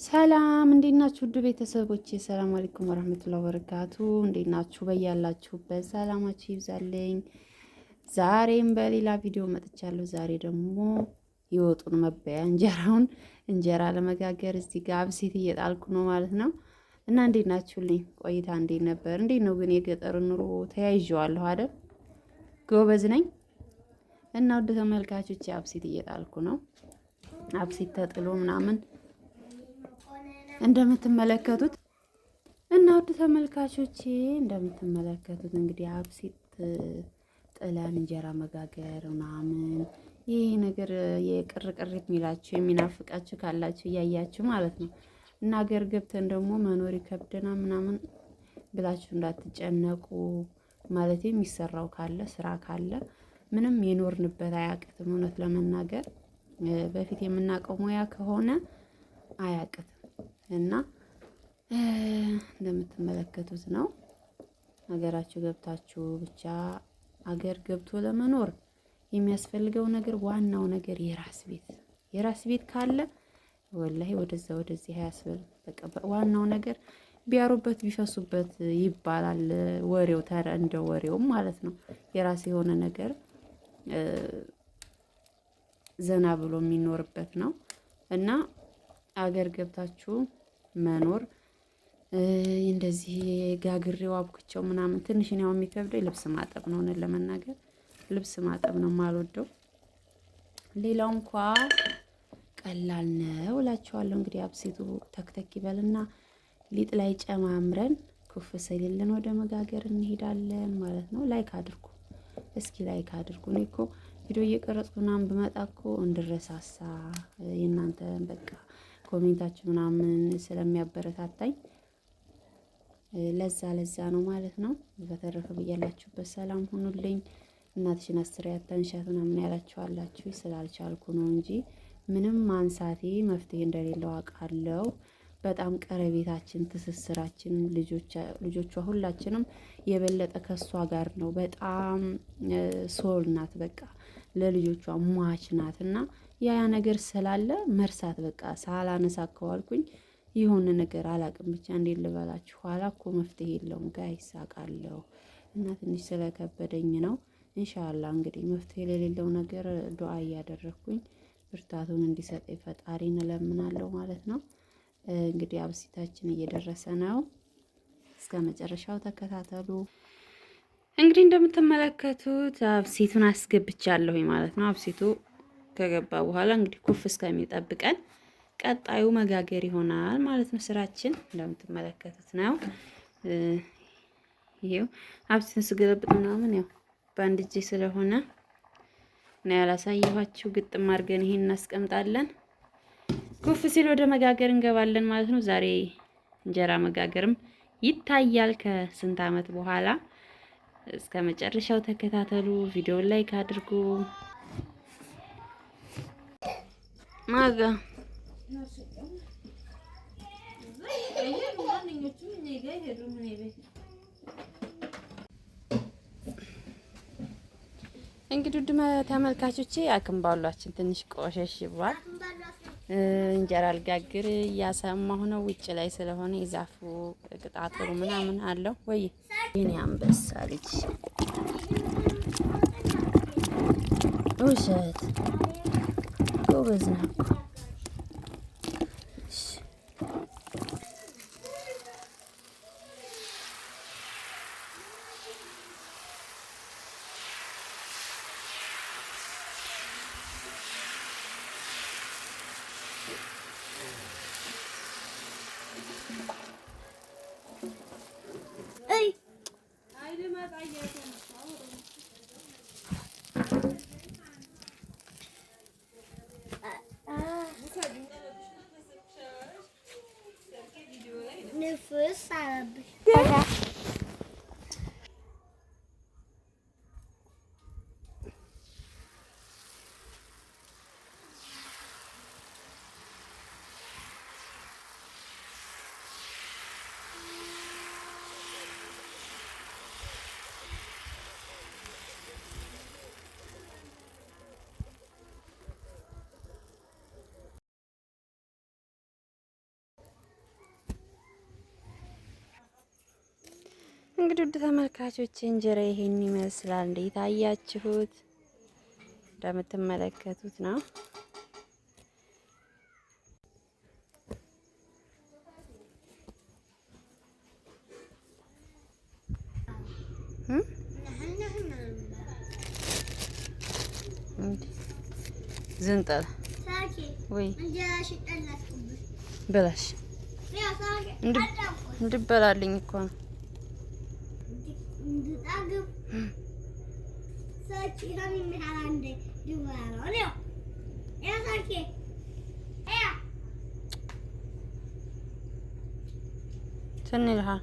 ሰላም እንዴት ናችሁ? ውድ ቤተሰቦቼ ሰላም አለይኩም ወራህመቱላሂ ወበረካቱ። እንዴት ናችሁ? በያላችሁበት ሰላማችሁ ይብዛልኝ። ዛሬም በሌላ ቪዲዮ መጥቻለሁ። ዛሬ ደግሞ የወጡን መበያ እንጀራ ለመጋገር እዚህ ጋር አብሴት እየጣልኩ ነው ማለት ነው። እና እንዴት ናችሁልኝ? ቆይታ እንዴት ነበር? እንዴት ነው ግን የገጠር ኑሮ ተያይዤዋለሁ አይደል? ጎበዝ ነኝ። እና ውድ ተመልካቾቼ አብሴት እየጣልኩ ነው። አብሴት ተጥሎ ምናምን እንደምትመለከቱት እና ውድ ተመልካቾቼ እንደምትመለከቱት እንግዲህ አብሴት ጥለን እንጀራ መጋገር ምናምን ይሄ ነገር የቅርቅር የሚላችሁ የሚናፍቃችሁ ካላችሁ እያያችሁ ማለት ነው። እና ሀገር ገብተን ደግሞ መኖር ይከብደና ምናምን ብላችሁ እንዳትጨነቁ ማለት የሚሰራው ካለ ስራ ካለ ምንም የኖርንበት አያቅትም። እውነት ለመናገር በፊት የምናውቀው ሙያ ከሆነ አያቅትም። እና እንደምትመለከቱት ነው። ሀገራችሁ ገብታችሁ ብቻ ሀገር ገብቶ ለመኖር የሚያስፈልገው ነገር ዋናው ነገር የራስ ቤት ካለ ወላሂ ወደዛ ወደዚህ አያስብልም። በቃ ዋናው ነገር ቢያሩበት ቢፈሱበት ይባላል ወሬው ተረ እንደ ወሬውም ማለት ነው። የራስ የሆነ ነገር ዘና ብሎ የሚኖርበት ነው እና አገር ገብታችሁ መኖር እንደዚህ ጋግሬው አብኩቸው ምናምን ትንሽ ነው የሚከብደው። ልብስ ማጠብ ነው ለመናገር ልብስ ማጠብ ነው የማልወደው። ሌላው እንኳን ቀላል ነው እላችኋለሁ። እንግዲህ አብሴቱ ተክተክ ይበልና ሊጥ ላይ ጨማምረን ኩፍ ሲልልን ወደ መጋገር እንሄዳለን ማለት ነው። ላይክ አድርጉ እስኪ ላይክ አድርጉ። እኔ እኮ ቪዲዮ እየቀረጽኩ ምናምን ብመጣ እኮ እንድረሳሳ የእናንተ በቃ ኮሜንታችሁ ምናምን ስለሚያበረታታኝ ለዛ ነው ማለት ነው። በተረፈ ብያላችሁበት ሰላም ሁኑልኝ። እናትሽን አስሬ አታንሻት ምናምን ያላችኋላችሁ ስላልቻልኩ ነው እንጂ ምንም ማንሳቴ መፍትሄ እንደሌለው አውቃለሁ። በጣም ቀረቤታችን ትስስራችን ልጆቿ ሁላችንም የበለጠ ከሷ ጋር ነው። በጣም ሶል ናት፣ በቃ ለልጆቿ ሟች ናት። እና ያ ነገር ስላለ መርሳት በቃ ሳላነሳ ከዋልኩኝ የሆነ ነገር አላቅም። ብቻ እንዴት ልበላችሁ፣ ኋላ እኮ መፍትሄ የለውም ጋይስ አውቃለሁ። እና ትንሽ ስለከበደኝ ነው። ኢንሻአላህ እንግዲህ መፍትሄ ለሌለው ነገር ዱአ እያደረኩኝ ብርታቱን እንዲሰጠኝ ፈጣሪን እለምናለሁ ማለት ነው። እንግዲህ አብሲታችን እየደረሰ ነው። እስከ መጨረሻው ተከታተሉ። እንግዲህ እንደምትመለከቱት አብሲቱን አስገብቻለሁ ማለት ነው። አብሲቱ ከገባ በኋላ እንግዲህ ኩፍ እስከሚጠብቀን ቀጣዩ መጋገር ይሆናል ማለት ነው። ስራችን እንደምትመለከቱት ነው። ይሄው አብሲቱን ስገለብጥ ምናምን ያው በአንድ እጄ ስለሆነ ነው ያላሳየኋችሁ። ግጥም አድርገን ይሄን እናስቀምጣለን። ኩፍ ሲል ወደ መጋገር እንገባለን ማለት ነው። ዛሬ እንጀራ መጋገርም ይታያል ከስንት ዓመት በኋላ። እስከ መጨረሻው ተከታተሉ። ቪዲዮውን ላይክ አድርጉ። ማጋ እንግዲህ ውድ ተመልካቾቼ አክምባሏችን ትንሽ ቆሸሽ ብሏል። እንጀራ ልጋግር እያሰማሁ ነው። ውጭ ላይ ስለሆነ የዛፉ ቅጣጥሩ ምናምን አለው ወይ የኔ አንበሳ ልጅ ውሸት ጎበዝ ነው። Nüfus abi. እንግዲህ ውድ ተመልካቾች እንጀራ ይሄን ይመስላል። እንዴት አያችሁት? እንደምትመለከቱት ነው። ዝንጠል ወይ በላሽ እንድበላልኝ እኮ ነው። ትን ይልሃል